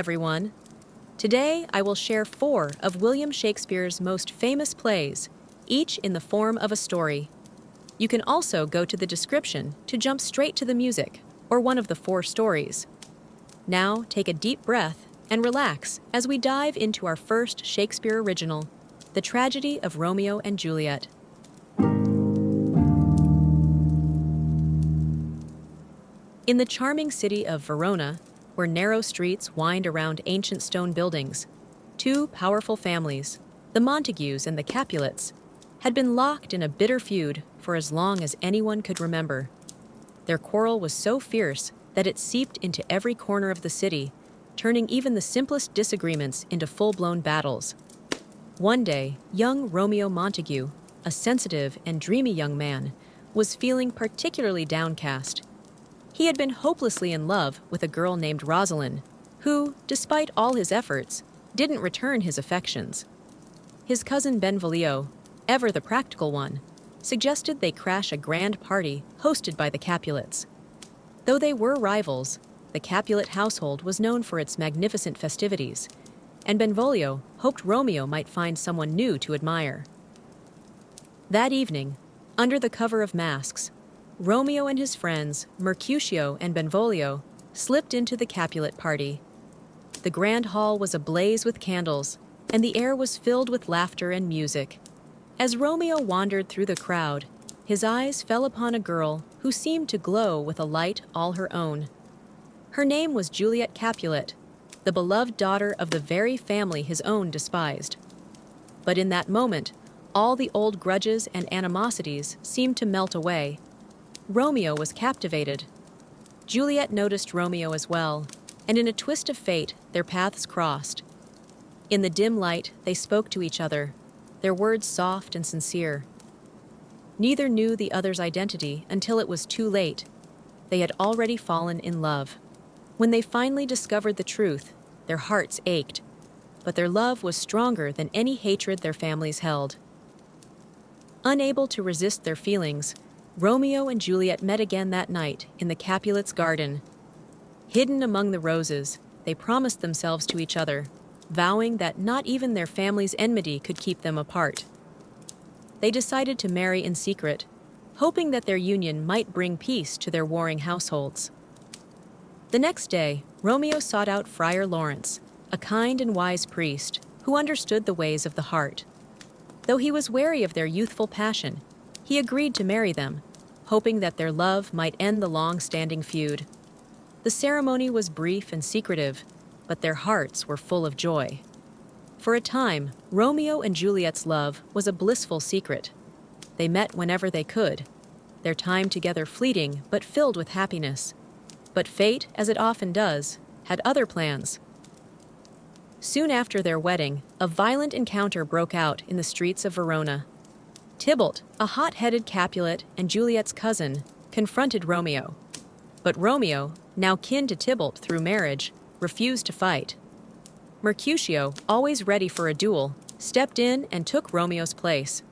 everyone. Today I will share 4 of William Shakespeare's most famous plays, each in the form of a story. You can also go to the description to jump straight to the music or one of the 4 stories. Now take a deep breath and relax as we dive into our first Shakespeare original, The Tragedy of Romeo and Juliet. In the charming city of Verona, where narrow streets wind around ancient stone buildings, 2 powerful families, the Montagues and the Capulets, had been locked in a bitter feud for as long as anyone could remember. Their quarrel was so fierce that it seeped into every corner of the city, turning even the simplest disagreements into full-blown battles. One day, young Romeo Montague, a sensitive and dreamy young man, was feeling particularly downcast. He had been hopelessly in love with a girl named Rosalind, who, despite all his efforts, didn't return his affections. His cousin Benvolio, ever the practical one, suggested they crash a grand party hosted by the Capulets. Though they were rivals, the Capulet household was known for its magnificent festivities, and Benvolio hoped Romeo might find someone new to admire. That evening, under the cover of masks, Romeo and his friends, Mercutio and Benvolio, slipped into the Capulet party. The grand hall was ablaze with candles, and the air was filled with laughter and music. As Romeo wandered through the crowd, his eyes fell upon a girl who seemed to glow with a light all her own. Her name was Juliet Capulet, the beloved daughter of the very family his own despised. But in that moment, all the old grudges and animosities seemed to melt away. Romeo was captivated. Juliet noticed Romeo as well, and in a twist of fate, their paths crossed. In the dim light, they spoke to each other, their words soft and sincere. Neither knew the other's identity until it was too late. They had already fallen in love. When they finally discovered the truth, their hearts ached, but their love was stronger than any hatred their families held. Unable to resist their feelings, Romeo and Juliet met again that night in the Capulets' garden. Hidden among the roses, they promised themselves to each other, vowing that not even their family's enmity could keep them apart. They decided to marry in secret, hoping that their union might bring peace to their warring households. The next day, Romeo sought out Friar Lawrence, a kind and wise priest who understood the ways of the heart. Though he was wary of their youthful passion, he agreed to marry them, hoping that their love might end the long-standing feud. The ceremony was brief and secretive, but their hearts were full of joy. For a time, Romeo and Juliet's love was a blissful secret. They met whenever they could, their time together fleeting but filled with happiness. But fate, as it often does, had other plans. Soon after their wedding, a violent encounter broke out in the streets of Verona. Tybalt, a hot-headed Capulet and Juliet's cousin, confronted Romeo. But Romeo, now kin to Tybalt through marriage, refused to fight. Mercutio, always ready for a duel, stepped in and took Romeo's place.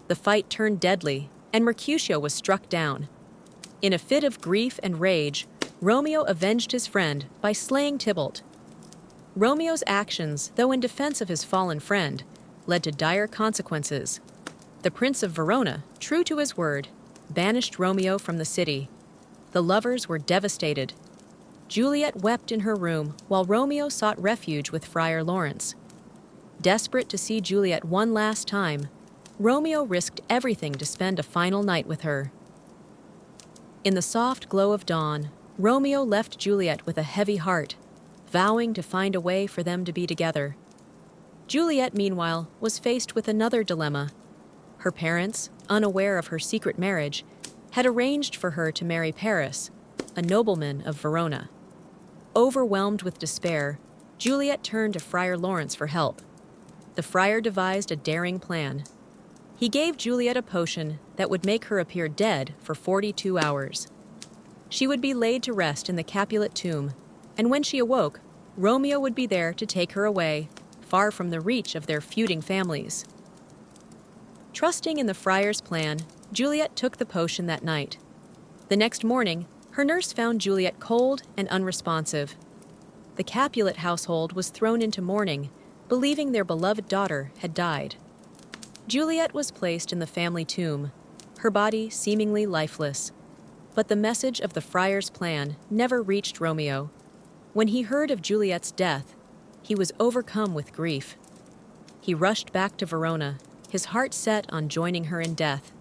The fight turned deadly, and Mercutio was struck down. In a fit of grief and rage, Romeo avenged his friend by slaying Tybalt. Romeo's actions, though in defense of his fallen friend, led to dire consequences. The Prince of Verona, true to his word, banished Romeo from the city. The lovers were devastated. Juliet wept in her room while Romeo sought refuge with Friar Lawrence. Desperate to see Juliet one last time, Romeo risked everything to spend a final night with her. In the soft glow of dawn, Romeo left Juliet with a heavy heart, vowing to find a way for them to be together. Juliet, meanwhile, was faced with another dilemma. Her parents, unaware of her secret marriage, had arranged for her to marry Paris, a nobleman of Verona. Overwhelmed with despair, Juliet turned to Friar Lawrence for help. The friar devised a daring plan. He gave Juliet a potion that would make her appear dead for 42 hours. She would be laid to rest in the Capulet tomb, and when she awoke, Romeo would be there to take her away, far from the reach of their feuding families. Trusting in the friar's plan, Juliet took the potion that night. The next morning, her nurse found Juliet cold and unresponsive. the Capulet household was thrown into mourning, believing their beloved daughter had died. Juliet was placed in the family tomb, her body seemingly lifeless. But the message of the friar's plan never reached Romeo. When he heard of Juliet's death, he was overcome with grief. He rushed back to Verona, his heart set on joining her in death.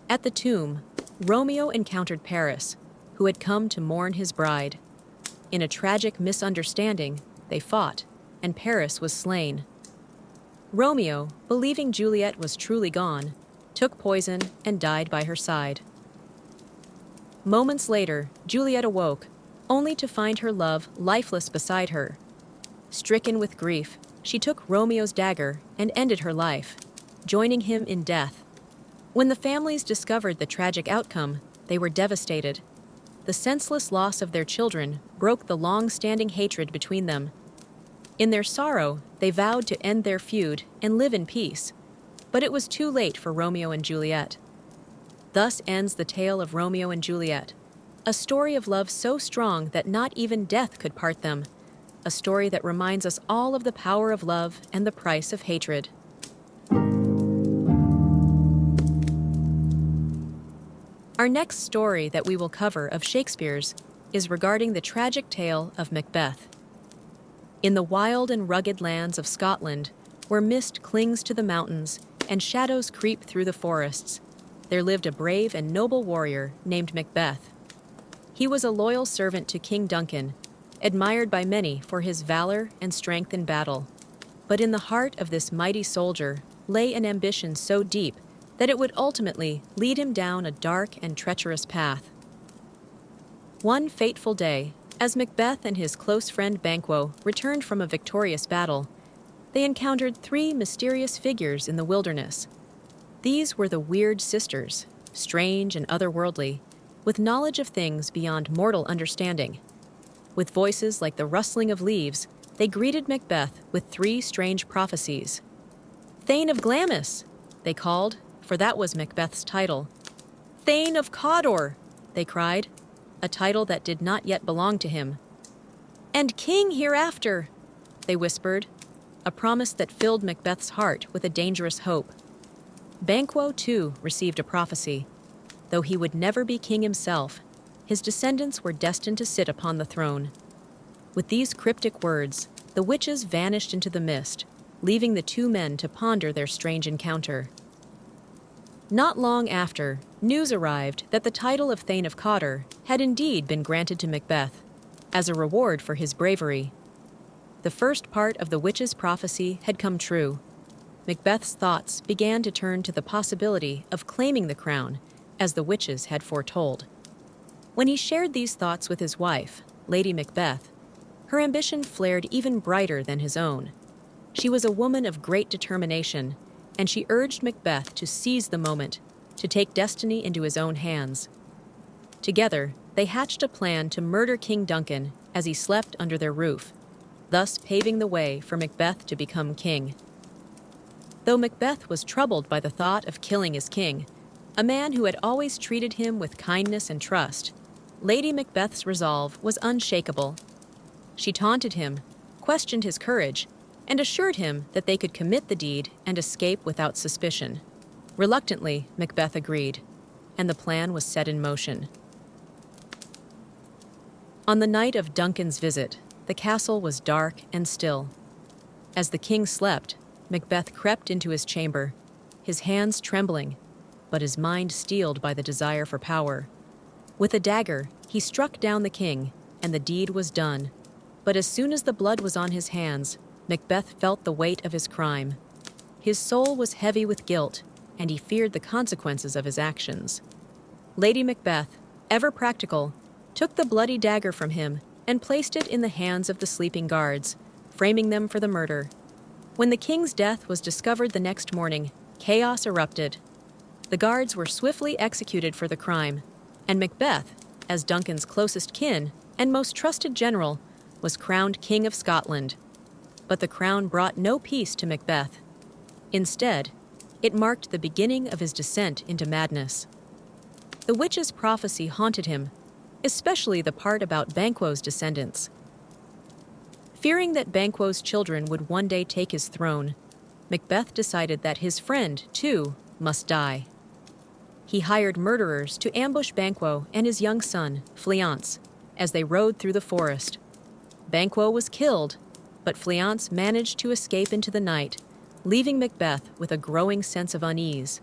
At the tomb, Romeo encountered Paris, who had come to mourn his bride. In a tragic misunderstanding, they fought, and Paris was slain. Romeo, believing Juliet was truly gone, took poison and died by her side. Moments later, Juliet awoke, only to find her love lifeless beside her. Stricken with grief, she took Romeo's dagger and ended her life, joining him in death. When the families discovered the tragic outcome, they were devastated. The senseless loss of their children broke the long-standing hatred between them. In their sorrow, they vowed to end their feud and live in peace. But it was too late for Romeo and Juliet. Thus ends the tale of Romeo and Juliet, a story of love so strong that not even death could part them, a story that reminds us all of the power of love and the price of hatred. Our next story that we will cover of Shakespeare's is regarding the tragic tale of Macbeth. In the wild and rugged lands of Scotland, where mist clings to the mountains and shadows creep through the forests, there lived a brave and noble warrior named Macbeth. He was a loyal servant to King Duncan, admired by many for his valor and strength in battle. But in the heart of this mighty soldier lay an ambition so deep that it would ultimately lead him down a dark and treacherous path. One fateful day, as Macbeth and his close friend Banquo returned from a victorious battle, they encountered three mysterious figures in the wilderness. These were the Weird Sisters, strange and otherworldly, with knowledge of things beyond mortal understanding. With voices like the rustling of leaves, they greeted Macbeth with three strange prophecies. "Thane of Glamis," they called, for that was Macbeth's title. "Thane of Cawdor," they cried, a title that did not yet belong to him. "And King hereafter," they whispered, a promise that filled Macbeth's heart with a dangerous hope. Banquo, too, received a prophecy. Though he would never be king himself, his descendants were destined to sit upon the throne. With these cryptic words, the witches vanished into the mist, leaving the two men to ponder their strange encounter. Not long after, news arrived that the title of Thane of Cawdor had indeed been granted to Macbeth, as a reward for his bravery. The first part of the witch's prophecy had come true. Macbeth's thoughts began to turn to the possibility of claiming the crown, as the witches had foretold. When he shared these thoughts with his wife, Lady Macbeth, her ambition flared even brighter than his own. She was a woman of great determination, and she urged Macbeth to seize the moment, to take destiny into his own hands. Together, they hatched a plan to murder King Duncan as he slept under their roof, thus paving the way for Macbeth to become king. Though Macbeth was troubled by the thought of killing his king, a man who had always treated him with kindness and trust, Lady Macbeth's resolve was unshakable. She taunted him, questioned his courage, and assured him that they could commit the deed and escape without suspicion. Reluctantly, Macbeth agreed, and the plan was set in motion. On the night of Duncan's visit, the castle was dark and still. As the king slept, Macbeth crept into his chamber, his hands trembling, but his mind steeled by the desire for power. With a dagger, he struck down the king, and the deed was done. But as soon as the blood was on his hands, Macbeth felt the weight of his crime. His soul was heavy with guilt, and he feared the consequences of his actions. Lady Macbeth, ever practical, took the bloody dagger from him and placed it in the hands of the sleeping guards, framing them for the murder. When the king's death was discovered the next morning, chaos erupted. The guards were swiftly executed for the crime, and Macbeth, as Duncan's closest kin and most trusted general, was crowned King of Scotland. But the crown brought no peace to Macbeth. Instead, it marked the beginning of his descent into madness. The witch's prophecy haunted him, especially the part about Banquo's descendants. Fearing that Banquo's children would one day take his throne, Macbeth decided that his friend, too, must die. He hired murderers to ambush Banquo and his young son, Fleance, as they rode through the forest. Banquo was killed, but Fleance managed to escape into the night, leaving Macbeth with a growing sense of unease.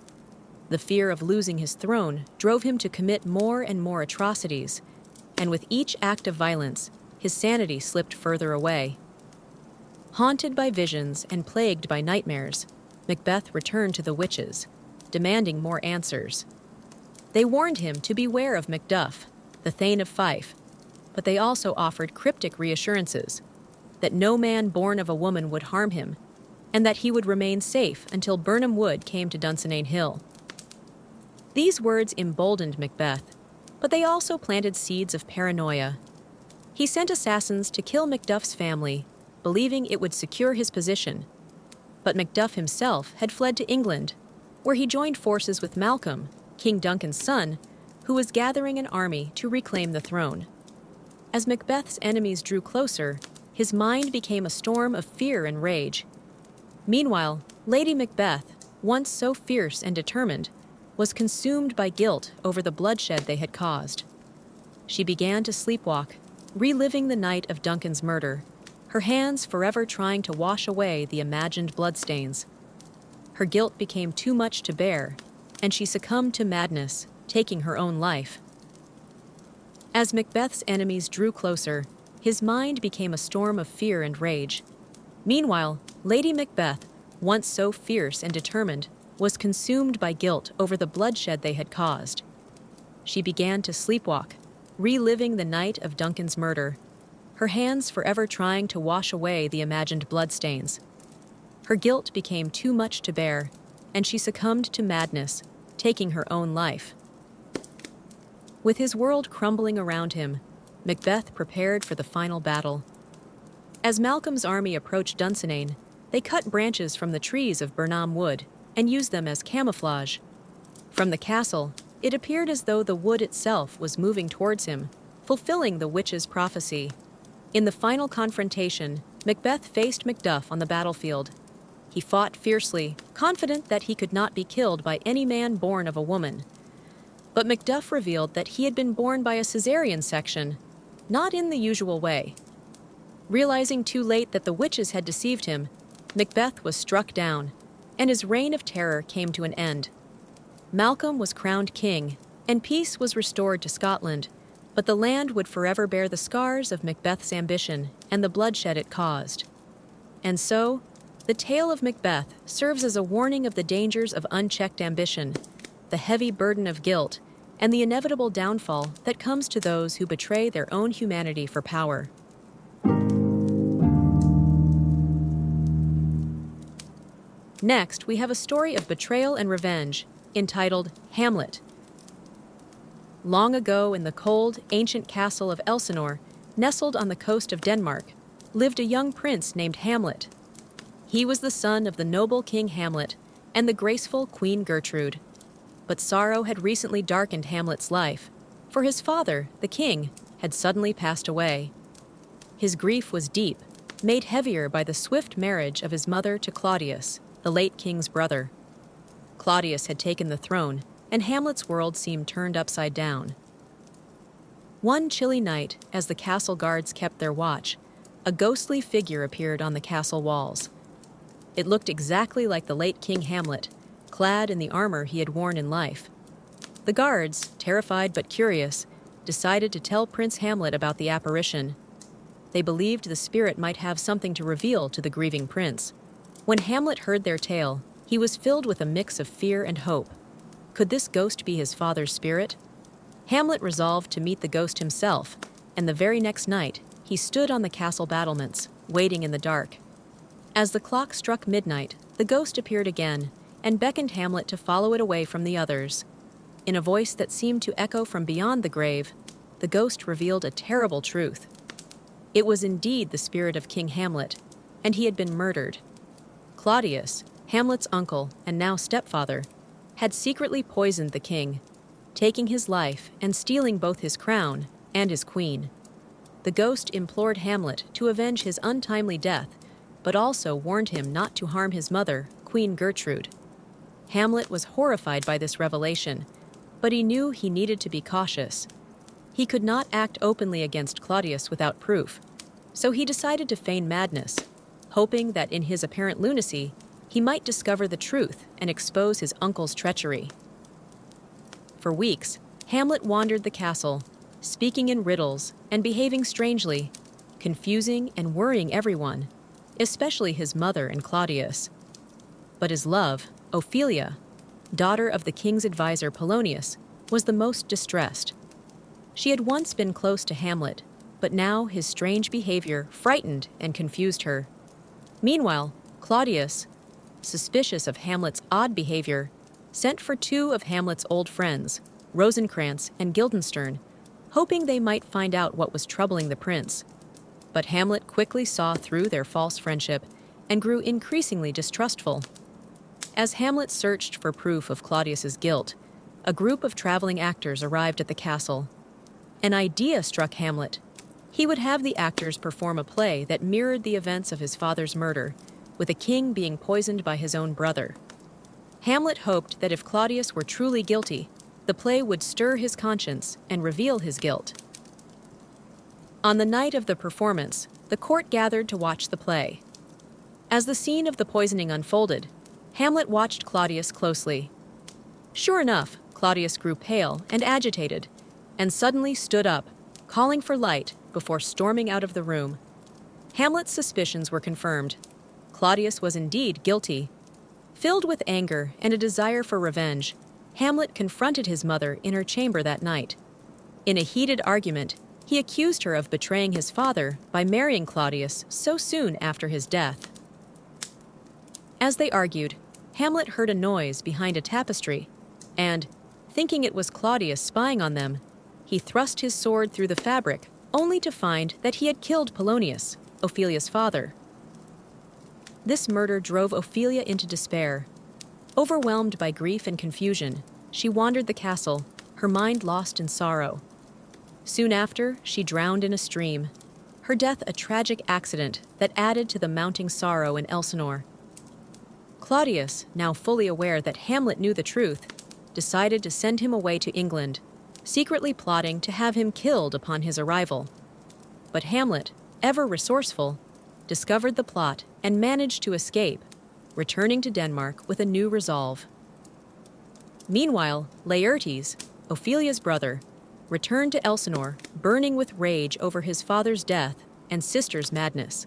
The fear of losing his throne drove him to commit more and more atrocities, and with each act of violence, his sanity slipped further away. Haunted by visions and plagued by nightmares, Macbeth returned to the witches, demanding more answers. They warned him to beware of Macduff, the Thane of Fife, but they also offered cryptic reassurances that no man born of a woman would harm him, and that he would remain safe until Birnam Wood came to Dunsinane Hill. These words emboldened Macbeth, but they also planted seeds of paranoia. He sent assassins to kill Macduff's family, believing it would secure his position. But Macduff himself had fled to England, where he joined forces with Malcolm, King Duncan's son, who was gathering an army to reclaim the throne. As Macbeth's enemies drew closer, his mind became a storm of fear and rage. Meanwhile, Lady Macbeth, once so fierce and determined, was consumed by guilt over the bloodshed they had caused. She began to sleepwalk, reliving the night of Duncan's murder, her hands forever trying to wash away the imagined bloodstains. Her guilt became too much to bear, and she succumbed to madness, taking her own life. As Macbeth's enemies drew closer, his mind became a storm of fear and rage. Meanwhile, Lady Macbeth, once so fierce and determined, was consumed by guilt over the bloodshed they had caused. She began to sleepwalk, reliving the night of Duncan's murder, her hands forever trying to wash away the imagined bloodstains. Her guilt became too much to bear, and she succumbed to madness, taking her own life. With his world crumbling around him, Macbeth prepared for the final battle. As Malcolm's army approached Dunsinane, they cut branches from the trees of Birnam Wood and used them as camouflage. From the castle, it appeared as though the wood itself was moving towards him, fulfilling the witch's prophecy. In the final confrontation, Macbeth faced Macduff on the battlefield. He fought fiercely, confident that he could not be killed by any man born of a woman. But Macduff revealed that he had been born by a caesarean section, not in the usual way. Realizing too late that the witches had deceived him, Macbeth was struck down, and his reign of terror came to an end. Malcolm was crowned king, and peace was restored to Scotland, but the land would forever bear the scars of Macbeth's ambition and the bloodshed it caused. And so, the tale of Macbeth serves as a warning of the dangers of unchecked ambition, the heavy burden of guilt, and the inevitable downfall that comes to those who betray their own humanity for power. Next, we have a story of betrayal and revenge, entitled Hamlet. Long ago in the cold, ancient castle of Elsinore, nestled on the coast of Denmark, lived a young prince named Hamlet. He was the son of the noble King Hamlet and the graceful Queen Gertrude. But sorrow had recently darkened Hamlet's life, for his father, the king, had suddenly passed away. His grief was deep, made heavier by the swift marriage of his mother to Claudius, the late king's brother. Claudius had taken the throne, and Hamlet's world seemed turned upside down. One chilly night, as the castle guards kept their watch, a ghostly figure appeared on the castle walls. It looked exactly like the late King Hamlet, clad in the armor he had worn in life. The guards, terrified but curious, decided to tell Prince Hamlet about the apparition. They believed the spirit might have something to reveal to the grieving prince. When Hamlet heard their tale, he was filled with a mix of fear and hope. Could this ghost be his father's spirit? Hamlet resolved to meet the ghost himself, and the very next night, he stood on the castle battlements, waiting in the dark. As the clock struck midnight, the ghost appeared again, and beckoned Hamlet to follow it away from the others. In a voice that seemed to echo from beyond the grave, the ghost revealed a terrible truth. It was indeed the spirit of King Hamlet, and he had been murdered. Claudius, Hamlet's uncle and now stepfather, had secretly poisoned the king, taking his life and stealing both his crown and his queen. the ghost implored Hamlet to avenge his untimely death, but also warned him not to harm his mother, Queen Gertrude. Hamlet was horrified by this revelation, but he knew he needed to be cautious. He could not act openly against Claudius without proof, so he decided to feign madness, hoping that in his apparent lunacy, he might discover the truth and expose his uncle's treachery. For weeks, Hamlet wandered the castle, speaking in riddles and behaving strangely, confusing and worrying everyone, especially his mother and Claudius. But his love, Ophelia, daughter of the king's advisor Polonius, was the most distressed. She had once been close to Hamlet, but now his strange behavior frightened and confused her. Meanwhile, Claudius, suspicious of Hamlet's odd behavior, sent for two of Hamlet's old friends, Rosencrantz and Guildenstern, hoping they might find out what was troubling the prince. But Hamlet quickly saw through their false friendship and grew increasingly distrustful. As Hamlet searched for proof of Claudius's guilt, a group of traveling actors arrived at the castle. An idea struck Hamlet. He would have the actors perform a play that mirrored the events of his father's murder, with a king being poisoned by his own brother. Hamlet hoped that if Claudius were truly guilty, the play would stir his conscience and reveal his guilt. On the night of the performance, the court gathered to watch the play. As the scene of the poisoning unfolded, Hamlet watched Claudius closely. Sure enough, Claudius grew pale and agitated, and suddenly stood up, calling for light before storming out of the room. Hamlet's suspicions were confirmed. Claudius was indeed guilty. Filled with anger and a desire for revenge, Hamlet confronted his mother in her chamber that night. In a heated argument, he accused her of betraying his father by marrying Claudius so soon after his death. As they argued, Hamlet heard a noise behind a tapestry, and, thinking it was Claudius spying on them, he thrust his sword through the fabric, only to find that he had killed Polonius, Ophelia's father. This murder drove Ophelia into despair. Overwhelmed by grief and confusion, she wandered the castle, her mind lost in sorrow. Soon after, she drowned in a stream, her death a tragic accident that added to the mounting sorrow in Elsinore. Claudius, now fully aware that Hamlet knew the truth, decided to send him away to England, secretly plotting to have him killed upon his arrival. But Hamlet, ever resourceful, discovered the plot and managed to escape, returning to Denmark with a new resolve. Meanwhile, Laertes, Ophelia's brother, returned to Elsinore, burning with rage over his father's death and sister's madness.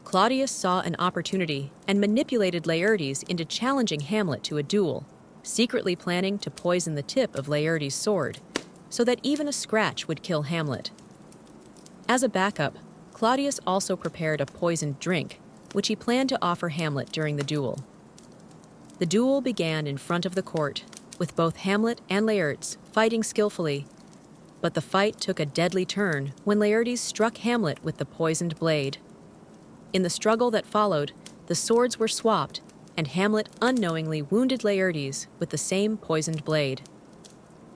Claudius saw an opportunity and manipulated Laertes into challenging Hamlet to a duel, secretly planning to poison the tip of Laertes' sword, so that even a scratch would kill Hamlet. As a backup, Claudius also prepared a poisoned drink, which he planned to offer Hamlet during the duel. The duel began in front of the court, with both Hamlet and Laertes fighting skillfully, but the fight took a deadly turn when Laertes struck Hamlet with the poisoned blade. In the struggle that followed, the swords were swapped, and Hamlet unknowingly wounded Laertes with the same poisoned blade.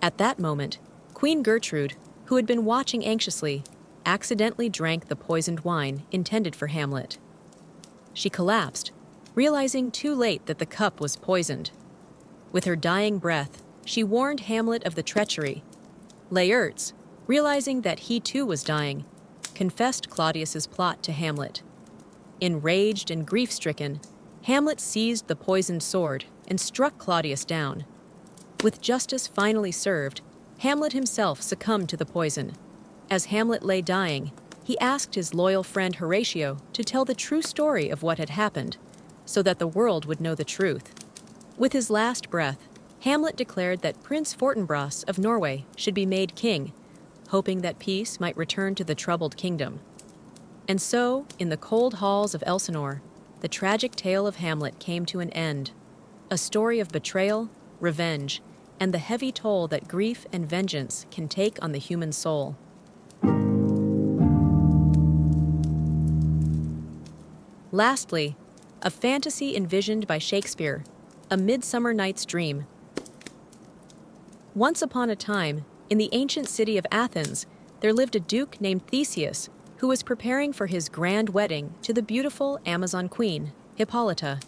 At that moment, Queen Gertrude, who had been watching anxiously, accidentally drank the poisoned wine intended for Hamlet. She collapsed, realizing too late that the cup was poisoned. With her dying breath, she warned Hamlet of the treachery. Laertes, realizing that he too was dying, confessed Claudius's plot to Hamlet. Enraged and grief-stricken, Hamlet seized the poisoned sword and struck Claudius down. With justice finally served, Hamlet himself succumbed to the poison. As Hamlet lay dying, he asked his loyal friend Horatio to tell the true story of what had happened, so that the world would know the truth. With his last breath, Hamlet declared that Prince Fortinbras of Norway should be made king, hoping that peace might return to the troubled kingdom. And so, in the cold halls of Elsinore, the tragic tale of Hamlet came to an end, a story of betrayal, revenge, and the heavy toll that grief and vengeance can take on the human soul. Lastly, a fantasy envisioned by Shakespeare, A Midsummer Night's Dream. Once upon a time, in the ancient city of Athens, there lived a duke named Theseus who was preparing for his grand wedding to the beautiful Amazon queen, Hippolyta.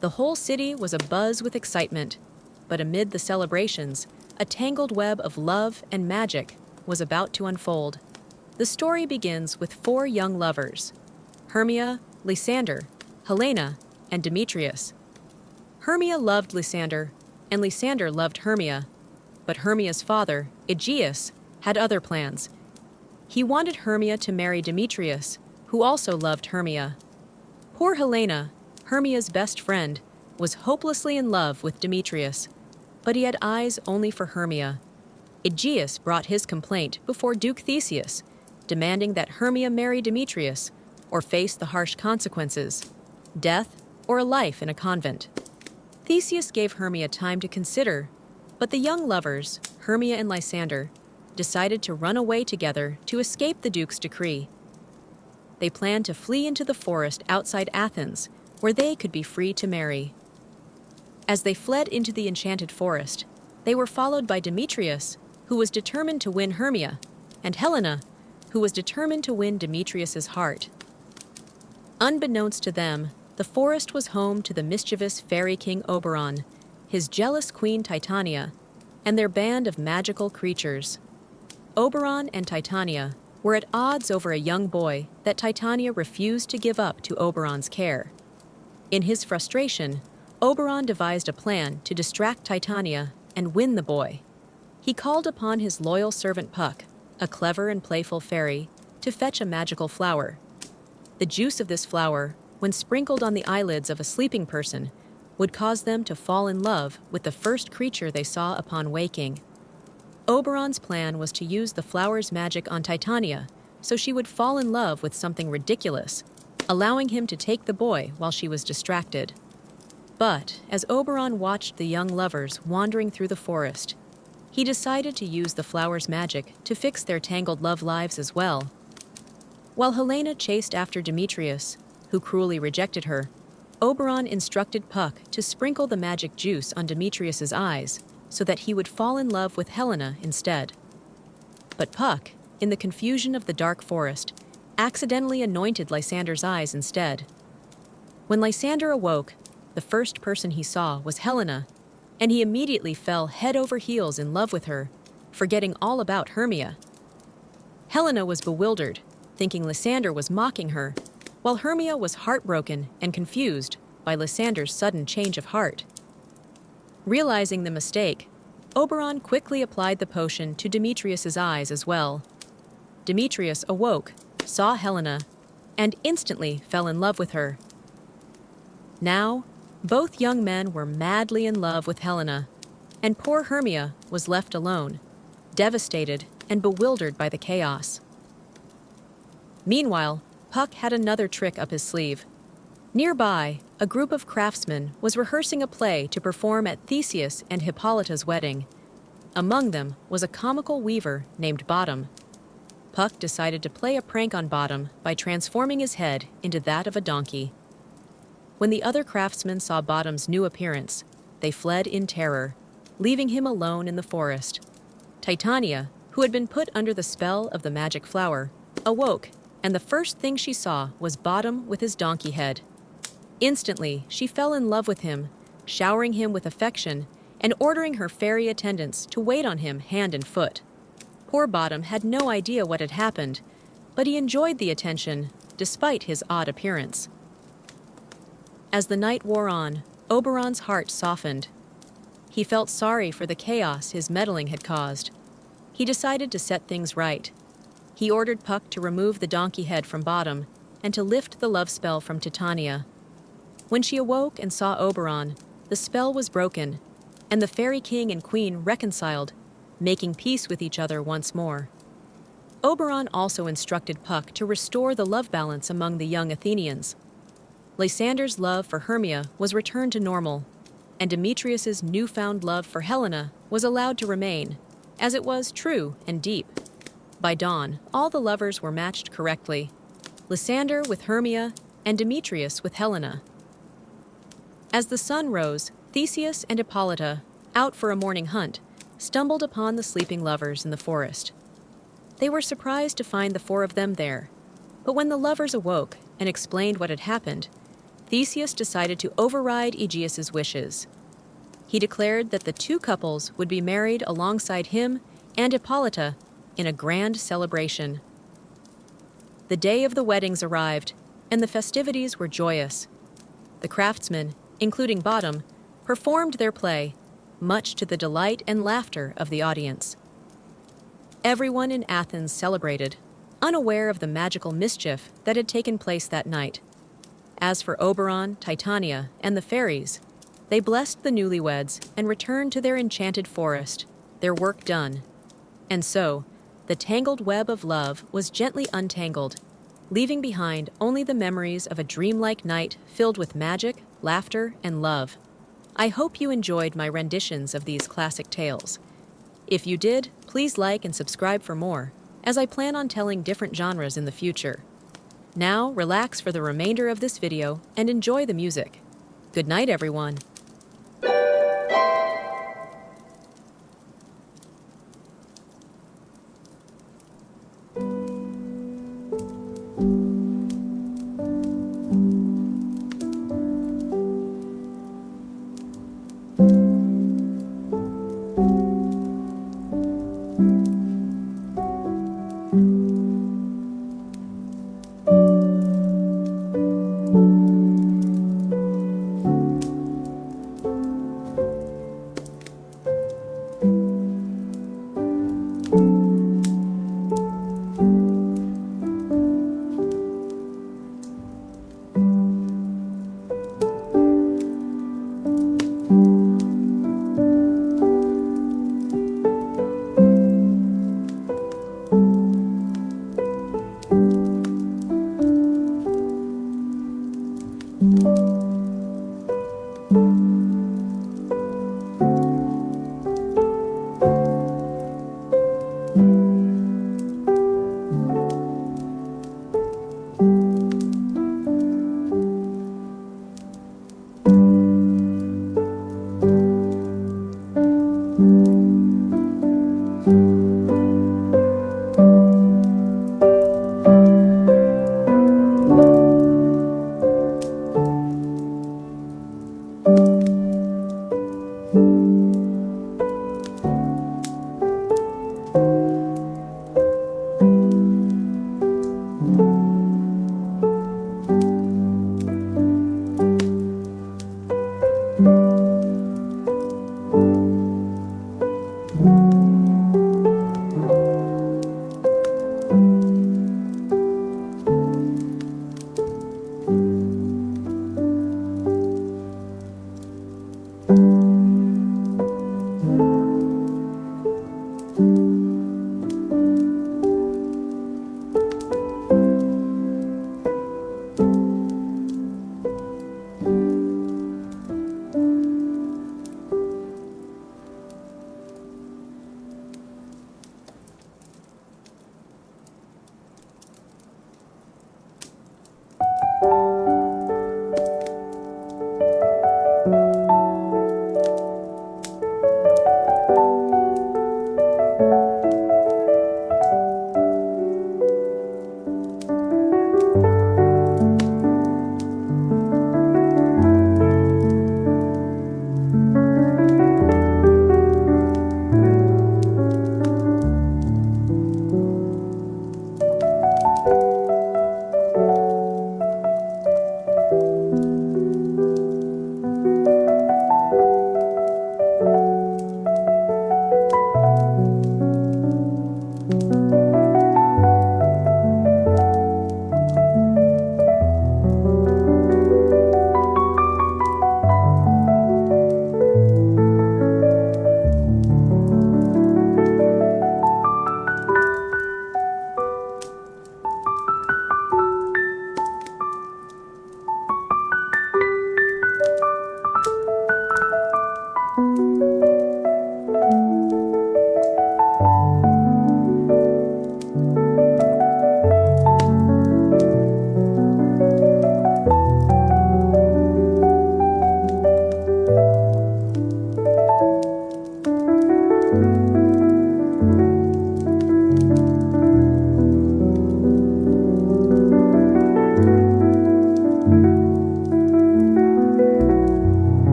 The whole city was abuzz with excitement, but amid the celebrations, a tangled web of love and magic was about to unfold. The story begins with four young lovers: Hermia, Lysander, Helena, and Demetrius. Hermia loved Lysander, and Lysander loved Hermia, but Hermia's father, Aegeus, had other plans. He wanted Hermia to marry Demetrius, who also loved Hermia. Poor Helena, Hermia's best friend, was hopelessly in love with Demetrius, but he had eyes only for Hermia. Aegeus brought his complaint before Duke Theseus, demanding that Hermia marry Demetrius or face the harsh consequences, death or a life in a convent. Theseus gave Hermia time to consider, but the young lovers, Hermia and Lysander, decided to run away together to escape the Duke's decree. They planned to flee into the forest outside Athens, where they could be free to marry. As they fled into the enchanted forest, they were followed by Demetrius, who was determined to win Hermia, and Helena, who was determined to win Demetrius's heart. Unbeknownst to them, the forest was home to the mischievous fairy king Oberon, his jealous queen Titania, and their band of magical creatures. Oberon and Titania were at odds over a young boy that Titania refused to give up to Oberon's care. In his frustration, Oberon devised a plan to distract Titania and win the boy. He called upon his loyal servant Puck, a clever and playful fairy, to fetch a magical flower. The juice of this flower, when sprinkled on the eyelids of a sleeping person, would cause them to fall in love with the first creature they saw upon waking. Oberon's plan was to use the flower's magic on Titania so she would fall in love with something ridiculous, allowing him to take the boy while she was distracted. But as Oberon watched the young lovers wandering through the forest, he decided to use the flower's magic to fix their tangled love lives as well. While Helena chased after Demetrius, who cruelly rejected her, Oberon instructed Puck to sprinkle the magic juice on Demetrius's eyes so that he would fall in love with Helena instead. But Puck, in the confusion of the dark forest, accidentally anointed Lysander's eyes instead. When Lysander awoke, the first person he saw was Helena, and he immediately fell head over heels in love with her, forgetting all about Hermia. Helena was bewildered, thinking Lysander was mocking her, while Hermia was heartbroken and confused by Lysander's sudden change of heart. Realizing the mistake, Oberon quickly applied the potion to Demetrius's eyes as well. Demetrius awoke, saw Helena, and instantly fell in love with her. Now, both young men were madly in love with Helena, and poor Hermia was left alone, devastated and bewildered by the chaos. Meanwhile, Puck had another trick up his sleeve. Nearby, a group of craftsmen was rehearsing a play to perform at Theseus and Hippolyta's wedding. Among them was a comical weaver named Bottom. Puck decided to play a prank on Bottom by transforming his head into that of a donkey. When the other craftsmen saw Bottom's new appearance, they fled in terror, leaving him alone in the forest. Titania, who had been put under the spell of the magic flower, awoke, and the first thing she saw was Bottom with his donkey head. Instantly, she fell in love with him, showering him with affection and ordering her fairy attendants to wait on him hand and foot. Poor Bottom had no idea what had happened, but he enjoyed the attention, despite his odd appearance. As the night wore on, Oberon's heart softened. He felt sorry for the chaos his meddling had caused. He decided to set things right. He ordered Puck to remove the donkey head from Bottom and to lift the love spell from Titania. When she awoke and saw Oberon, the spell was broken, and the fairy king and queen reconciled, making peace with each other once more. Oberon also instructed Puck to restore the love balance among the young Athenians. Lysander's love for Hermia was returned to normal, and Demetrius's newfound love for Helena was allowed to remain, as it was true and deep. By dawn, all the lovers were matched correctly, Lysander with Hermia and Demetrius with Helena. As the sun rose, Theseus and Hippolyta, out for a morning hunt, stumbled upon the sleeping lovers in the forest. They were surprised to find the four of them there. But when the lovers awoke and explained what had happened, Theseus decided to override Aegeus's wishes. He declared that the two couples would be married alongside him and Hippolyta in a grand celebration. The day of the weddings arrived, and the festivities were joyous. The craftsmen, including Bottom, performed their play, much to the delight and laughter of the audience. Everyone in Athens celebrated, unaware of the magical mischief that had taken place that night. As for Oberon, Titania, and the fairies, they blessed the newlyweds and returned to their enchanted forest, their work done. And so, the tangled web of love was gently untangled, leaving behind only the memories of a dreamlike night filled with magic, laughter, and love. I hope you enjoyed my renditions of these classic tales. If you did, please like and subscribe for more, as I plan on telling different genres in the future. Now, relax for the remainder of this video and enjoy the music. Good night, everyone.